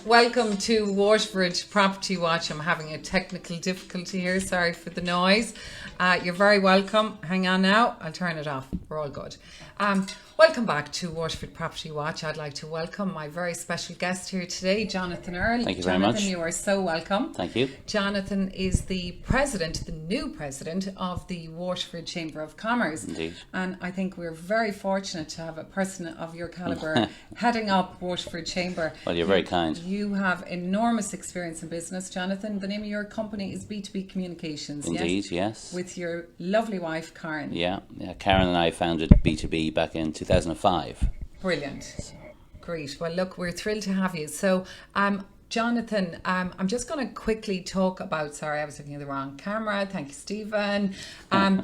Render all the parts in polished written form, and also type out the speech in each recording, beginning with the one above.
Welcome to Waterford Property Watch. I'm having a technical difficulty here. Sorry for the noise. You're very welcome. Hang on now. I'll turn it off. We're all good. Welcome back to Waterford Property Watch. I'd like to welcome my very special guest here today, Jonathon Earle. Thank you very much. Jonathon, you are so welcome. Thank you. Jonathon is the president, the new president of the Waterford Chamber of Commerce. Indeed. And I think we're very fortunate to have a person of your calibre heading up Waterford Chamber. Well, you're very kind. You have enormous experience in business, Jonathon. The name of your company is B2B Communications. Indeed, yes. With your lovely wife, Karen. Yeah, Karen and I founded B2B back in 2005. Brilliant. Great. Well, look, we're thrilled to have you. So, Jonathon, I'm just going to quickly talk about, sorry, I was looking at the wrong camera. Thank you, Stephen. I'm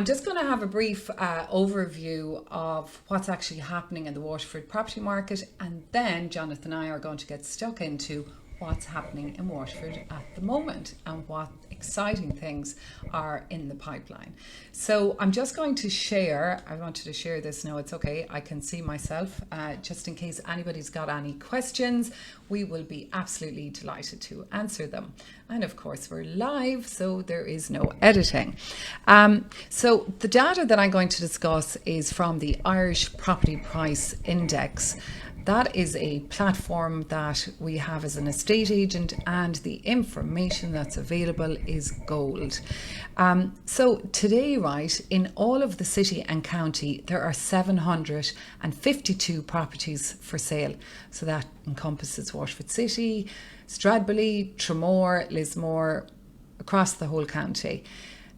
just going to have a brief overview of what's actually happening in the Waterford property market. And then Jonathon and I are going to get stuck into what's happening in Waterford at the moment and what exciting things are in the pipeline. So I'm just going to share, I wanted to share this, no, it's okay, I can see myself, just in case anybody's got any questions, we will be absolutely delighted to answer them. And of course we're live, so there is no editing. So the data that I'm going to discuss is from the Irish Property Price Index. That is a platform that we have as an estate agent, and the information that's available is gold. So today, right, in all of the city and county, there are 752 properties for sale. So that encompasses Waterford City, Stradbally, Tramore, Lismore, across the whole county.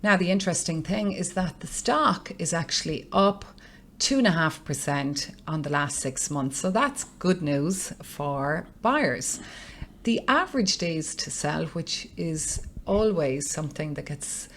Now, the interesting thing is that the stock is actually up 2.5% on the last 6 months. So that's good news for buyers. The average days to sell, which is always something that gets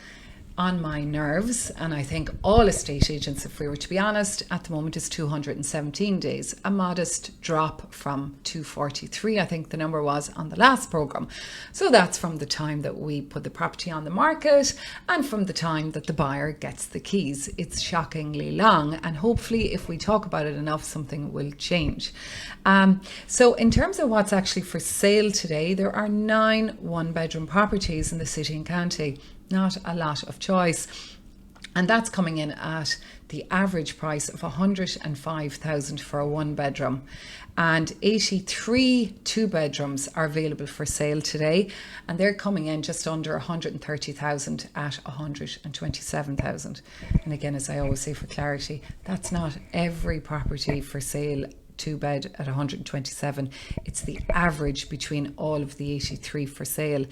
on my nerves, and I think all estate agents, if we were to be honest, at the moment is 217 days, a modest drop from 243, I think the number was on the last programme. So that's from the time that we put the property on the market and from the time that the buyer gets the keys. It's shockingly long, and hopefully if we talk about it enough, something will change. So in terms of what's actually for sale today, there are 9 one-bedroom properties in the city and county. Not a lot of choice, and that's coming in at the average price of 105,000 for a one bedroom, and 83 two bedrooms are available for sale today, and they're coming in just under 130,000 at 127,000. And again, as I always say for clarity, that's not every property for sale two bed at 127. It's the average between all of the 83 for sale.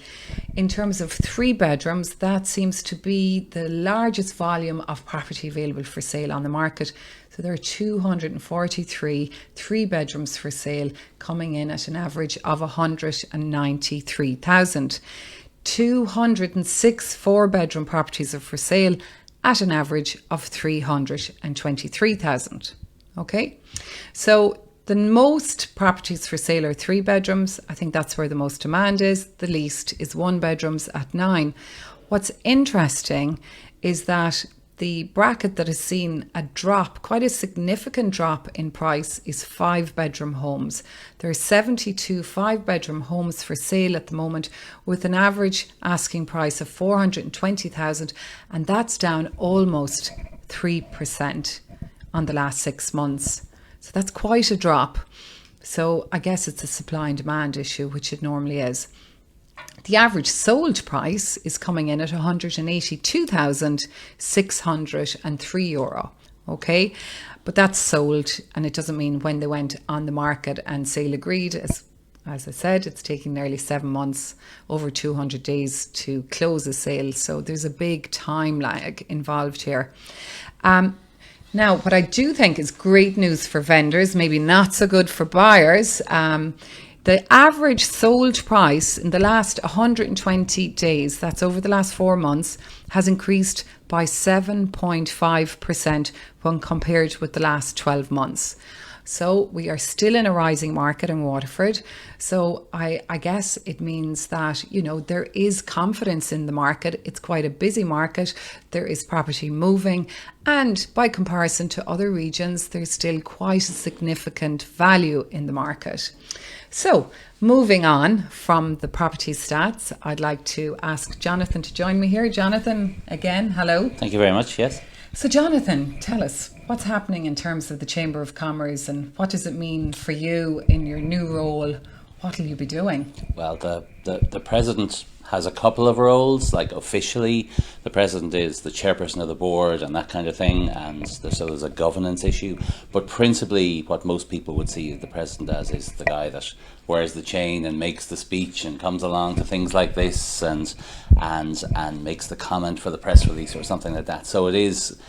In terms of 3 bedrooms, that seems to be the largest volume of property available for sale on the market. So there are 243 3 bedrooms for sale, coming in at an average of 193,000. 206 4 bedroom properties are for sale at an average of 323,000. Okay, so the most properties for sale are 3 bedrooms. I think that's where the most demand is. The least is 1 bedrooms at 9. What's interesting is that the bracket that has seen a drop, quite a significant drop in price, is 5 bedroom homes. There are 72 5 bedroom homes for sale at the moment, with an average asking price of 420,000, and that's down almost 3% on the last 6 months. So that's quite a drop. So I guess it's a supply and demand issue, which it normally is. The average sold price is coming in at 182,603 euro. Okay, but that's sold, and it doesn't mean when they went on the market and sale agreed. As I said, it's taking nearly 7 months, over 200 days to close a sale. So there's a big time lag involved here. Now, what I do think is great news for vendors, maybe not so good for buyers. The average sold price in the last 120 days, that's over the last 4 months, has increased by 7.5% when compared with the last 12 months. So we are still in a rising market in Waterford. So I guess it means that, you know, there is confidence in the market. It's quite a busy market. There is property moving. And by comparison to other regions, there's still quite a significant value in the market. So, moving on from the property stats, I'd like to ask Jonathon to join me here. Jonathon, again, hello. Thank you very much. Yes. So, Jonathon, tell us what's happening in terms of the Chamber of Commerce and what does it mean for you in your new role? What will you be doing? Well, the president has a couple of roles. Like officially, the president is the chairperson of the board and that kind of thing, and so there's a governance issue. But principally, what most people would see the president as is the guy that wears the chain and makes the speech and comes along to things like this and makes the comment for the press release or something like that. So it is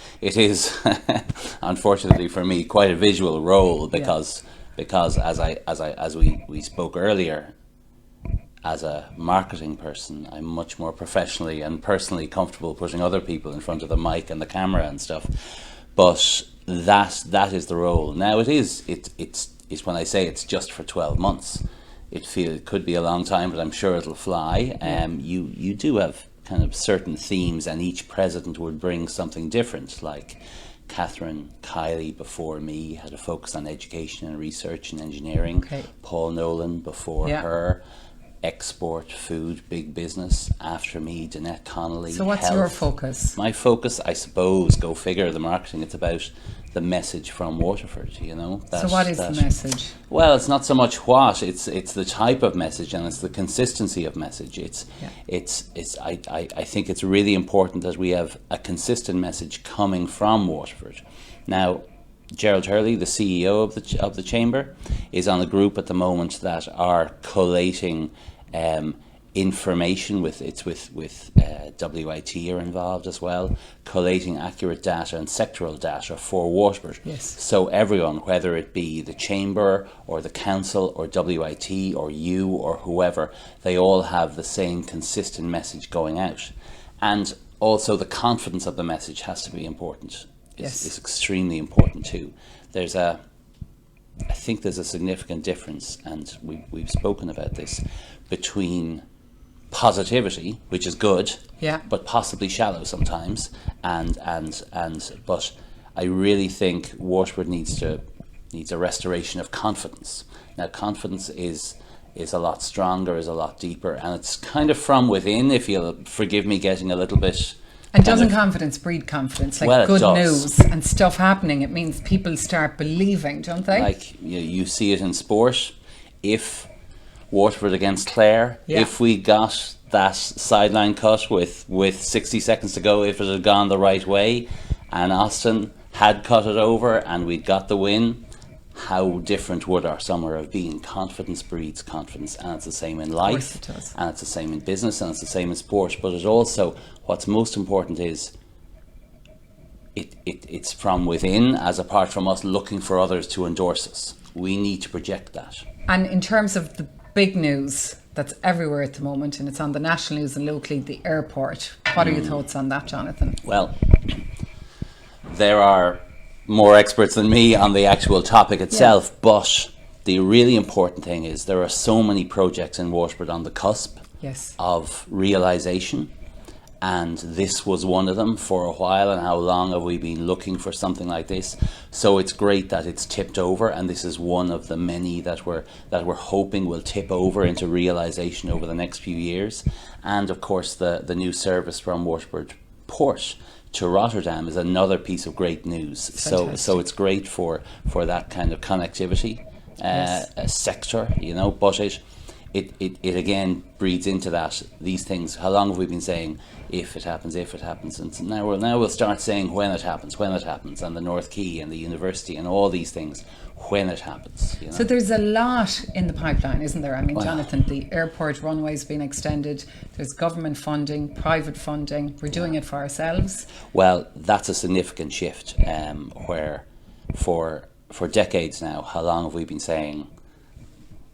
unfortunately for me quite a visual role because as we spoke earlier, as a marketing person, I'm much more professionally and personally comfortable putting other people in front of the mic and the camera and stuff. But that is the role. Now it's when I say it's just for 12 months, it could be a long time, but I'm sure it'll fly. You do have kind of certain themes, and each president would bring something different. Like Catherine Kiley before me had a focus on education and research and engineering. Okay. Paul Nolan before her, export, food, big business. After me, Danette Connolly. So what's health. your focus? My focus, I suppose, go figure, the marketing. It's about the message from Waterford, you know. So what is the message? Well, it's not so much what, it's the type of message, and it's the consistency of message. I think it's really important that we have a consistent message coming from Waterford. Now, Gerald Hurley, the CEO of the Chamber, is on a group at the moment that are collating information with WIT are involved as well, collating accurate data and sectoral data for Waterford. Yes. So everyone, whether it be the Chamber or the Council or WIT or you or whoever, they all have the same consistent message going out. And also the confidence of the message has to be important. It's extremely important too. I think there's a significant difference, and we've spoken about this, between positivity, which is good, but possibly shallow sometimes, but I really think Waterford needs a restoration of confidence. Now, confidence is a lot stronger, is a lot deeper, and it's kind of from within, if you'll forgive me getting a little bit. And doesn't confidence breed confidence? Like good news and stuff happening, it means people start believing, don't they? Like you see it in sport. If Waterford against Clare, if we got that sideline cut with 60 seconds to go, if it had gone the right way, and Austin had cut it over and we'd got the win, how different would our summer have been? Confidence breeds confidence, and it's the same in life, and it's the same in business, and it's the same in sport. But it also, what's most important is it's from within, as apart from us looking for others to endorse us. We need to project that. And in terms of the big news that's everywhere at the moment, and it's on the national news and locally, the airport. What are your thoughts on that, Jonathon? Well, there are more experts than me on the actual topic itself, but the really important thing is there are so many projects in Waterford on the cusp of realisation, and this was one of them for a while. And how long have we been looking for something like this? So it's great that it's tipped over, and this is one of the many that we're hoping will tip over into realisation over the next few years. And of course the new service from Waterford Port to Rotterdam is another piece of great news. So it's great for that kind of connectivity sector, you know. But it again breeds into that, these things. How long have we been saying if it happens, and now we'll start saying when it happens, and the North Quay and the university and all these things when it happens, you know? So there's a lot in the pipeline, isn't there? I mean, Jonathon, the airport runway's been extended, there's government funding, private funding, we're doing it for ourselves. Well, that's a significant shift, where for decades now, how long have we been saying,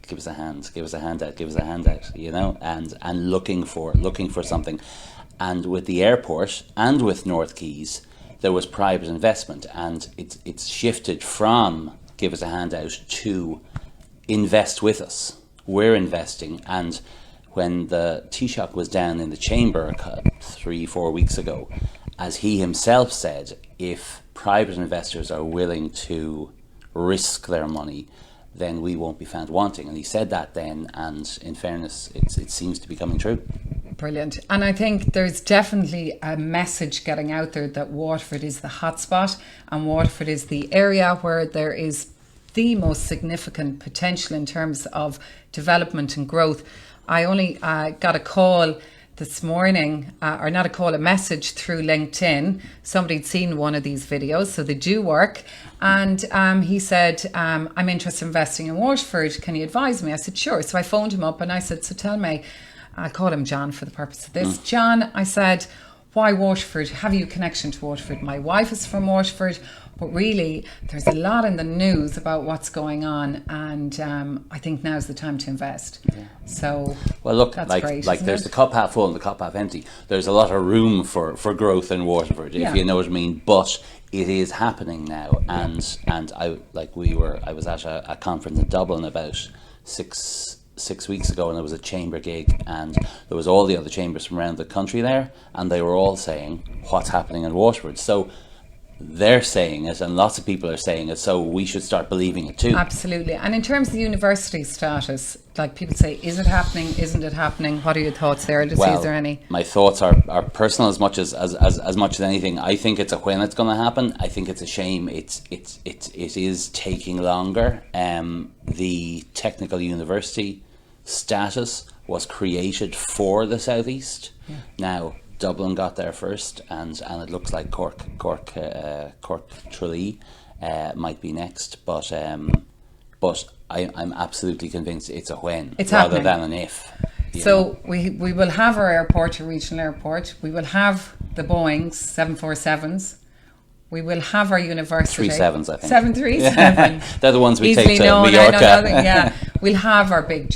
give us a hand, give us a handout, you know, and looking for something. And with the airport and with North Quays, there was private investment, and it's shifted from give us a handout to invest with us. We're investing. And when the Taoiseach was down in the Chamber 3-4 weeks ago, as he himself said, if private investors are willing to risk their money, then we won't be found wanting. And he said that then, and in fairness, it seems to be coming true. Brilliant. And I think there's definitely a message getting out there that Waterford is the hotspot, and Waterford is the area where there is the most significant potential in terms of development and growth. I only got a call this morning, or not a call, a message through LinkedIn. Somebody'd seen one of these videos, so they do work. And he said, I'm interested in investing in Waterford. Can you advise me? I said, sure. So I phoned him up and I said, so tell me, I'll call him John for the purpose of this. John, I said, why Waterford? Have you a connection to Waterford? My wife is from Waterford, but really there's a lot in the news about what's going on, and I think now's the time to invest. Yeah. So, well, look, that's like great, there's the cup half full and the cup half empty. There's a lot of room for growth in Waterford, if you know what I mean. But it is happening now, and I was at a conference in Dublin about six weeks ago, and there was a chamber gig, and there was all the other chambers from around the country there, and they were all saying what's happening in Waterford. So they're saying it, and lots of people are saying it, so we should start believing it too. Absolutely. And in terms of the university status, like people say, is it happening, isn't it happening? What are your thoughts there? Is there any? My thoughts are personal as much as anything. I think it's a when it's going to happen. I think it's a shame it is taking longer. The technical university status was created for the southeast. Yeah. Now Dublin got there first, and it looks like Cork Tralee might be next. But I'm absolutely convinced it's a when rather than an if. So we will have our airport, a regional airport. We will have the Boeings 747s. We will have our university. 737s, I think. 737. They're the ones we take to Mallorca. We'll have our big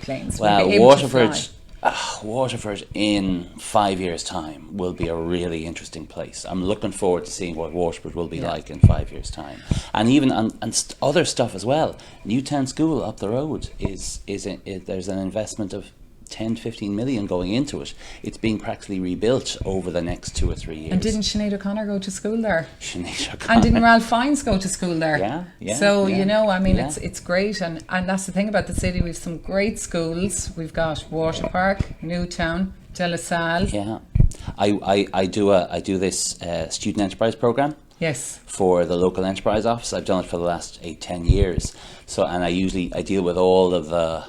planes. Well, Waterford in 5 years' time will be a really interesting place. I'm looking forward to seeing what Waterford will be like in 5 years' time, and even other stuff as well. Newtown School up the road is there's an investment of 10 to 15 million going into it. It's being practically rebuilt over the next 2 or 3 years. And didn't Sinead O'Connor go to school there? Sinead O'Connor. And didn't Ralph Fiennes go to school there? Yeah. So, it's great. And that's the thing about the city. We've some great schools. We've got Water Park, Newtown, De La Salle. Yeah. I do this student enterprise program. Yes. For the local enterprise office. I've done it for the last 8-10 years. So, and I deal with all of the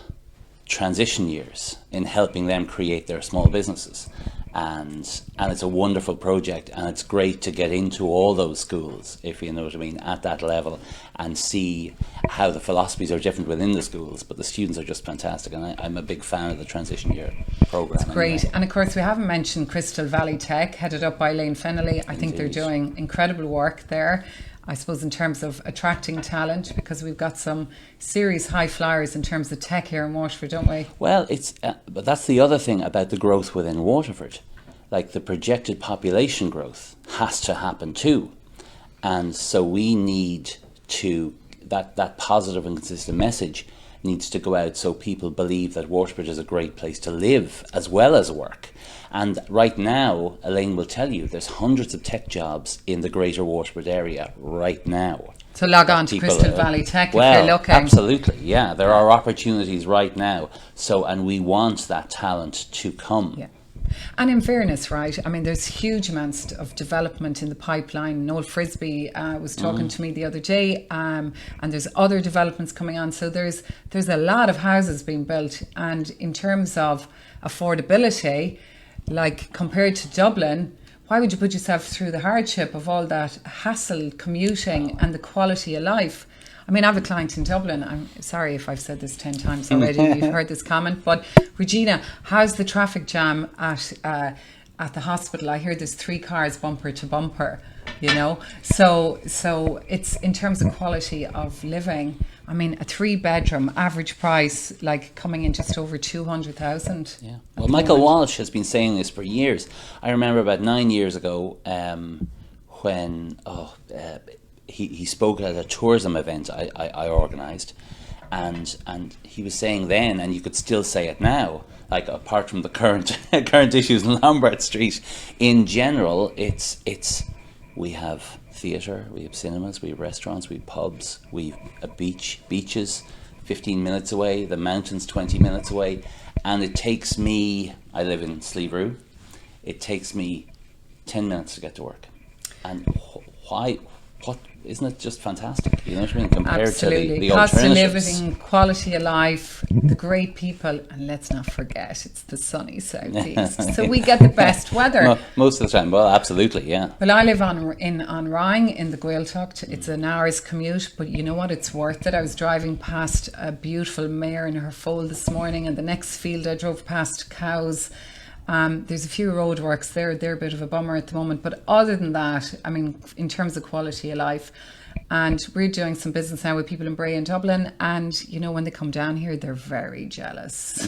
transition years in helping them create their small businesses, and it's a wonderful project, and it's great to get into all those schools, if you know what I mean, at that level, and see how the philosophies are different within the schools, but the students are just fantastic, and I'm a big fan of the transition year program. It's great. And of course we haven't mentioned Crystal Valley Tech, headed up by Elaine Fennelly. I think they're doing incredible work there, I suppose, in terms of attracting talent, because we've got some serious high flyers in terms of tech here in Waterford, don't we? Well, but that's the other thing about the growth within Waterford. Like, the projected population growth has to happen too. And so we need to, that positive and consistent message needs to go out so people believe that Waterford is a great place to live as well as work. And right now, Elaine will tell you, there's hundreds of tech jobs in the greater Waterford area right now. So log on to Crystal Valley Tech if you're looking. Absolutely, yeah. There are opportunities right now. So, and we want that talent to come. Yeah. And in fairness, right, I mean, there's huge amounts of development in the pipeline. Noel Frisbee was talking to me the other day, and there's other developments coming on. So there's a lot of houses being built. And in terms of affordability, like compared to Dublin, why would you put yourself through the hardship of all that hassle, commuting, and the quality of life? I mean, I have a client in Dublin. I'm sorry if I've said this 10 times already. You've heard this comment. But Regina, how's the traffic jam at the hospital? I hear there's 3 cars bumper to bumper, you know. So it's in terms of quality of living. I mean, a 3-bedroom average price, like coming in just over 200,000. Yeah. Well, Michael Walsh has been saying this for years. I remember about 9 years ago when he spoke at a tourism event I organised, and he was saying then, and you could still say it now, like apart from the current issues in Lombard Street, in general, we have theatre, we have cinemas, we have restaurants, we have pubs, we have beaches 15 minutes away, the mountains 20 minutes away, and it takes me, I live in Sleeveroo, it takes me 10 minutes to get to work. And why, what, isn't it just fantastic? You know what I mean? Compared Absolutely. to the Cost of alternatives. living, quality of life, the great people, and let's not forget it's the sunny southeast. So we get the best weather. Most of the time, well, absolutely, yeah. Well, I live on Rhine in the Gaeltacht. It's an hour's commute, but you know what? It's worth it. I was driving past a beautiful mare in her foal this morning, and the next field I drove past cows. There's a few roadworks there. They're a bit of a bummer at the moment. But other than that, I mean, in terms of quality of life, and we're doing some business now with people in Bray and Dublin. And, you know, when they come down here, they're very jealous.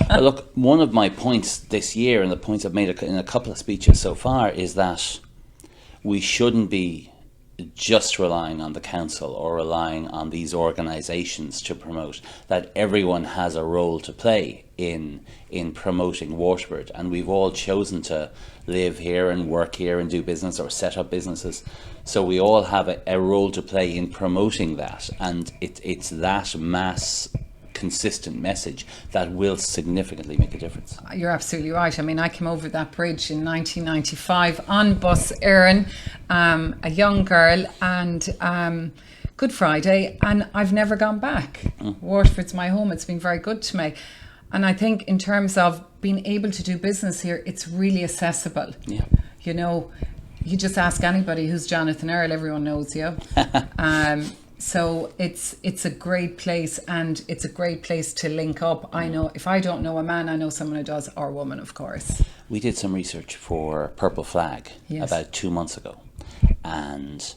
Well, look, one of my points this year, and the points I've made in a couple of speeches so far, is that we shouldn't be just relying on the council or relying on these organisations to promote, that everyone has a role to play in promoting Waterford, and we've all chosen to live here and work here and do business or set up businesses, so we all have a role to play in promoting that, and it's that mass consistent message that will significantly make a difference. You're absolutely right. I mean, I came over that bridge in 1995 on bus Erin, a young girl, and Good Friday, and I've never gone back. Waterford's my home. It's been very good to me. And I think in terms of being able to do business here, it's really accessible. Yeah. You know, you just ask anybody who's Jonathon Earle, everyone knows you. So it's a great place, and it's a great place to link up. I know if I don't know a man, I know someone who does, or a woman, of course. We did some research for Purple Flag about 2 months ago, and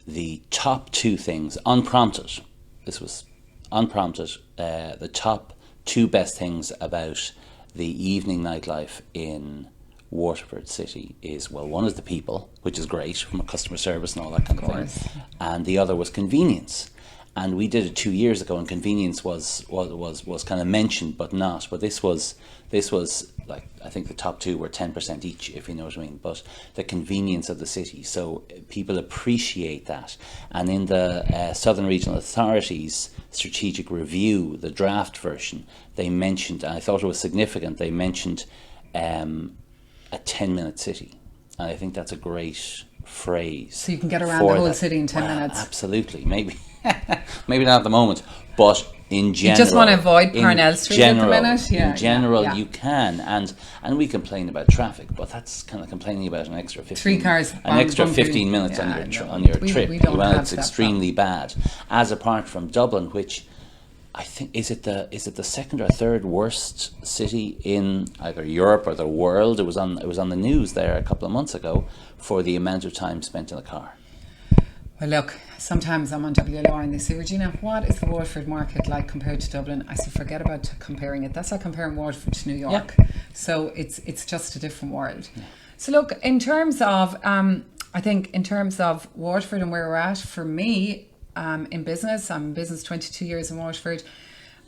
the top two things, unprompted, this was unprompted, the top two best things about the evening nightlife in Waterford City is, well, one is the people, which is great from a customer service and all that kind of thing, and the other was convenience. And we did it 2 years ago, and convenience was kind of mentioned but not. But this was like, I think the top two were 10% each, if you know what I mean. But the convenience of the city, so people appreciate that. And in the Southern Regional Authority's strategic review, the draft version, they mentioned, and I thought it was significant, they mentioned a 10-minute city, and I think that's a great phrase. So you can get around the whole city in 10 minutes. Absolutely, maybe not at the moment, but in general, you just want to avoid Parnell Street at the minute. In general, you can, and we complain about traffic, but that's kind of complaining about an extra 15 minutes on your trip when it's extremely bad. As apart from Dublin, which I think is it the second or third worst city in either Europe or the world. It was on the news there a couple of months ago for the amount of time spent in the car. Well, look, sometimes I'm on WLR and they say, Regina, what is the Waterford market like compared to Dublin? I say, forget about comparing it. That's like comparing Waterford to New York. Yeah. So it's just a different world. Yeah. So look, in terms of I think in terms of Waterford and where we're at, for me, in business, I'm in business 22 years in Waterford.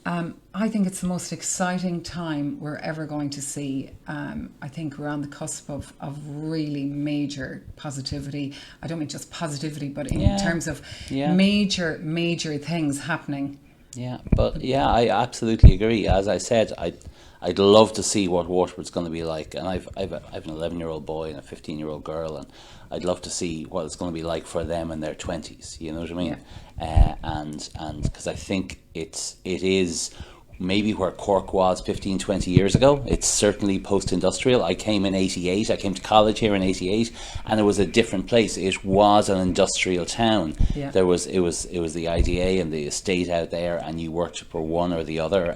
I think it's the most exciting time we're ever going to see. I think we're on the cusp of really major positivity. I don't mean just positivity, but in terms of major things happening. Yeah, but I absolutely agree. As I said, I'd love to see what Waterford's going to be like, and I've an 11-year-old boy and a 15-year-old girl, and I'd love to see what it's going to be like for them in their 20s. You know what I mean? Yeah. And because I think it is maybe where Cork was 15, 20 years ago. It's certainly post-industrial. I came in 88. I came to college here in 88, and it was a different place. It was an industrial town. Yeah. It was the IDA and the estate out there, and you worked for one or the other,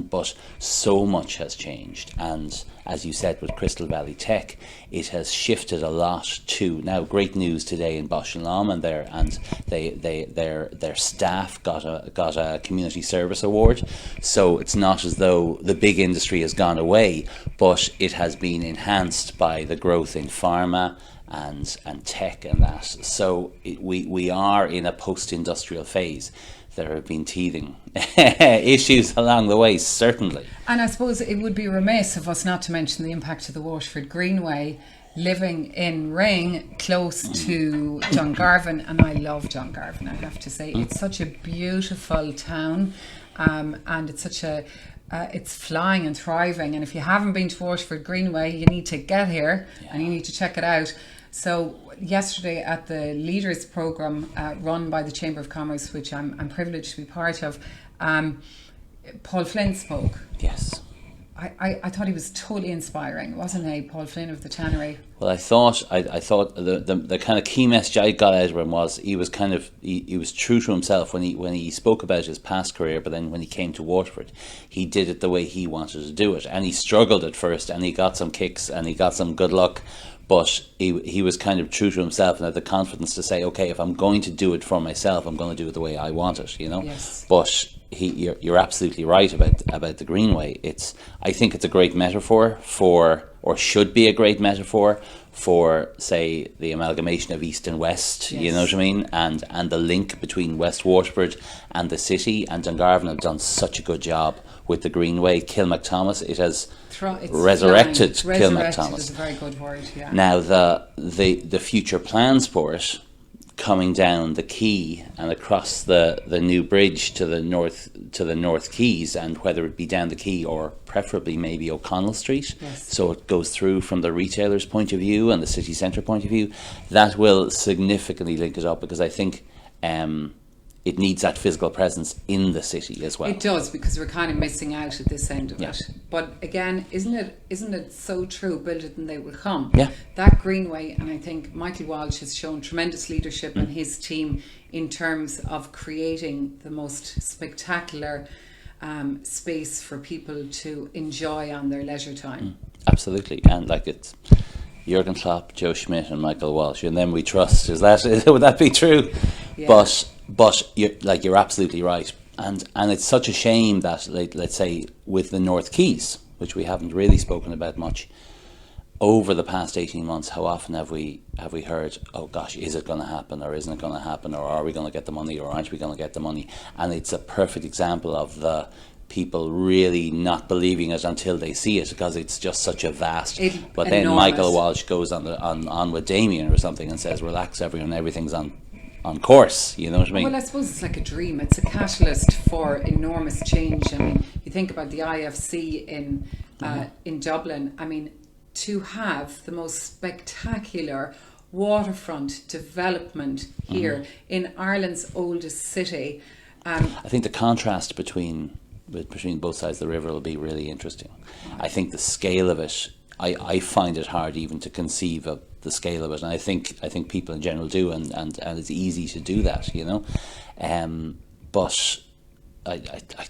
but so much has changed. And as you said, with Crystal Valley Tech, it has shifted a lot to now. Great news today in Bosch and Lomond there, and their staff got a community service award. So it's not as though the big industry has gone away, but it has been enhanced by the growth in pharma and tech and that. So we are in a post-industrial phase. There have been teething issues along the way, certainly. And I suppose it would be remiss of us not to mention the impact of the Waterford Greenway living in Ring, close to Dungarvan, and I love Dungarvan, I have to say. It's such a beautiful town, and it's such a it's flying and thriving, and if you haven't been to Waterford Greenway, you need to get here and you need to check it out. So yesterday at the Leaders Programme run by the Chamber of Commerce, which I'm privileged to be part of, Paul Flynn spoke. Yes. I thought he was totally inspiring, wasn't he, Paul Flynn of the Tannery? Well, I thought the kind of key message I got out of him was he was kind of he was true to himself when he spoke about his past career, but then when he came to Waterford, he did it the way he wanted to do it, and he struggled at first, and he got some kicks, and he got some good luck, but he was kind of true to himself and had the confidence to say, okay, if I'm going to do it for myself, I'm going to do it the way I want it, you know. Yes. But you're absolutely right about the Greenway. I think it's a great metaphor for, or should be a great metaphor for, say, the amalgamation of East and West. Yes. You know what I mean, and the link between West Waterford and the city. And Dungarvan have done such a good job with the Greenway. Kilmacthomas, it has resurrected Kilmacthomas. Resurrected is a very good word. Yeah. Now the future plans for it, coming down the quay and across the new bridge to the North Quays, and whether it be down the quay or preferably maybe O'Connell Street, yes. So it goes through from the retailer's point of view and the city centre point of view, that will significantly link it up, because I think it needs that physical presence in the city as well. It does, because we're kind of missing out at this end of Yeah. it. But again, isn't it so true? Build it and they will come. Yeah. That Greenway, and I think Michael Walsh has shown tremendous leadership and his team in terms of creating the most spectacular space for people to enjoy on their leisure time. Absolutely, and like it's Jurgen Klopp, Joe Schmidt, and Michael Walsh, and then we trust. Would that be true? Yeah. But you're absolutely right, and it's such a shame that, let's say, with the North Quays, which we haven't really spoken about much over the past 18 months, how often have we heard, oh gosh, is it going to happen, or isn't it going to happen, or are we going to get the money, or aren't we going to get the money? And it's a perfect example of the people really not believing it until they see it, because it's just such a vast. But then enormous. Michael Walsh goes on with Damien or something and says, relax everyone, everything's on course, you know what I mean? Well, I suppose it's like a dream. It's a catalyst for enormous change. I mean, you think about the IFC in Dublin. I mean, to have the most spectacular waterfront development here in Ireland's oldest city. I think the contrast between both sides of the river will be really interesting. I think the scale of it, I find it hard even to conceive of the scale of it, and I think people in general do, and it's easy to do that, you know. But I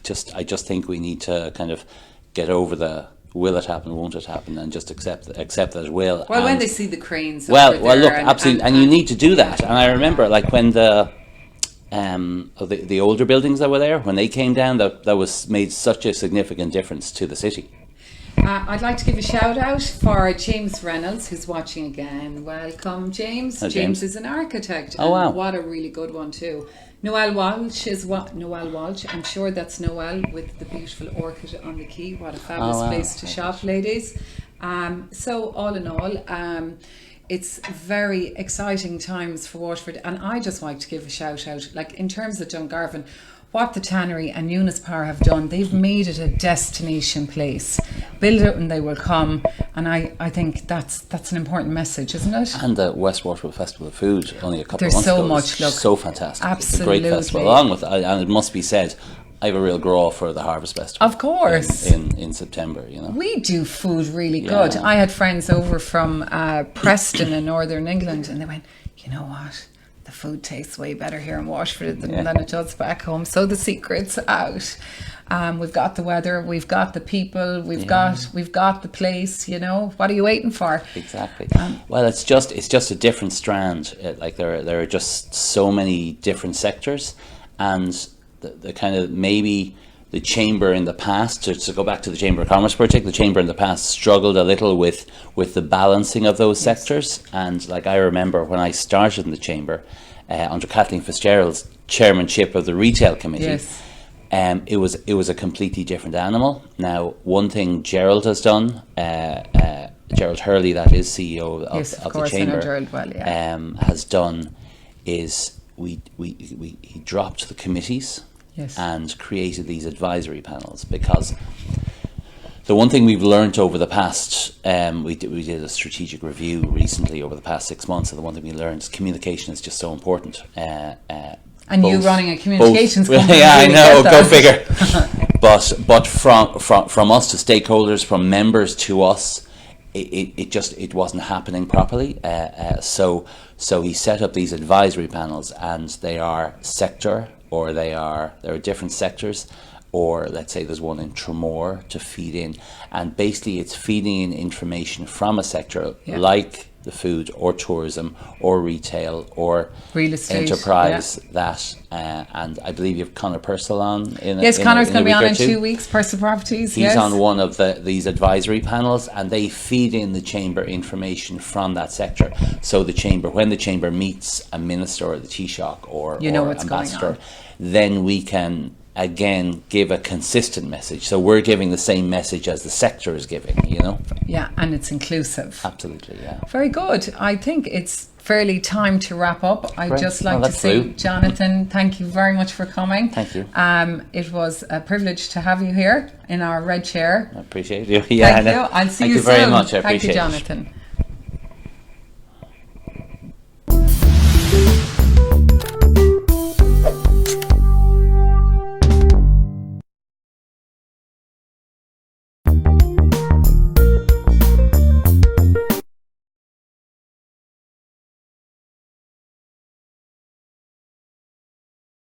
just think we need to kind of get over the will it happen, won't it happen, and just accept that it will. Well, when they see the cranes, well, look, absolutely, and you need to do that. And I remember, like, when the older buildings that were there, when they came down, that was made such a significant difference to the city. I'd like to give a shout out for James Reynolds, who's watching again. Welcome, James. Hello, James is an architect. Oh, wow. What a really good one too. Noel Walsh is Noel Walsh. I'm sure that's Noel with the beautiful orchid on the quay. What a fabulous place to shop, ladies. So all in all, it's very exciting times for Waterford, and I just like to give a shout out, like in terms of Dungarvan, what the Tannery and Eunice Power have done. They've made it a destination place. Build it and they will come, and I think that's an important message, isn't it? And the West Waterford Festival of Food only a couple There's of months ago. so much, look, so fantastic. absolutely. It's a great festival. Along with, and it must be said, I have a real grow for the Harvest Festival. Of course. In September, you know. We do food really good. I had friends over from Preston in Northern England, and they went, you know what? The food tastes way better here in Waterford than it does back home. So the secret's out. We've got the weather, we've got the people, we've got the place. You know, what are you waiting for? Exactly. Well, it's just a different strand. Like there are just so many different sectors, and the kind of maybe the chamber in the past, to go back to the Chamber of Commerce project, the chamber in the past struggled a little with the balancing of those sectors. And like I remember when I started in the chamber under Kathleen Fitzgerald's chairmanship of the retail committee, it was a completely different animal. Now, one thing Gerald has done Gerald Hurley, that is CEO of, Yes, of of the course, I know chamber, Gerald well, yeah. has done is he dropped the committees Yes. and created these advisory panels, because the one thing we've learnt over the past, we did a strategic review recently over the past 6 months, and the one thing we learned is communication is just so important. And you running a communications company. Yeah, I really know, get go that. figure. But from us to stakeholders, from members to us, it wasn't happening properly. So he set up these advisory panels, and they are sector, or there are different sectors, or let's say there's one in Tramore to feed in, and basically it's feeding in information from a sector, Yeah. like the food or tourism or retail or Real estate, enterprise, that and I believe you have Conor Purcell on in Yes, Connor's going to be on in 2 2 weeks, Purcell Properties. He's yes. on one of these advisory panels, and they feed in the chamber information from that sector. So the chamber, when the chamber meets a minister or the Taoiseach or what's ambassador, going on. then we can again give a consistent message. So we're giving the same message as the sector is giving, Yeah, and it's inclusive. Absolutely, yeah. Very good. I think it's fairly time to wrap up. I'd Great. just like Well, to say, that flew. Jonathon, thank you very much for coming. Thank you. It was a privilege to have you here in our red chair. I appreciate you. Yeah, Thank you. I'll see Thank you you soon. very much. I Thank you, appreciate it. Jonathon.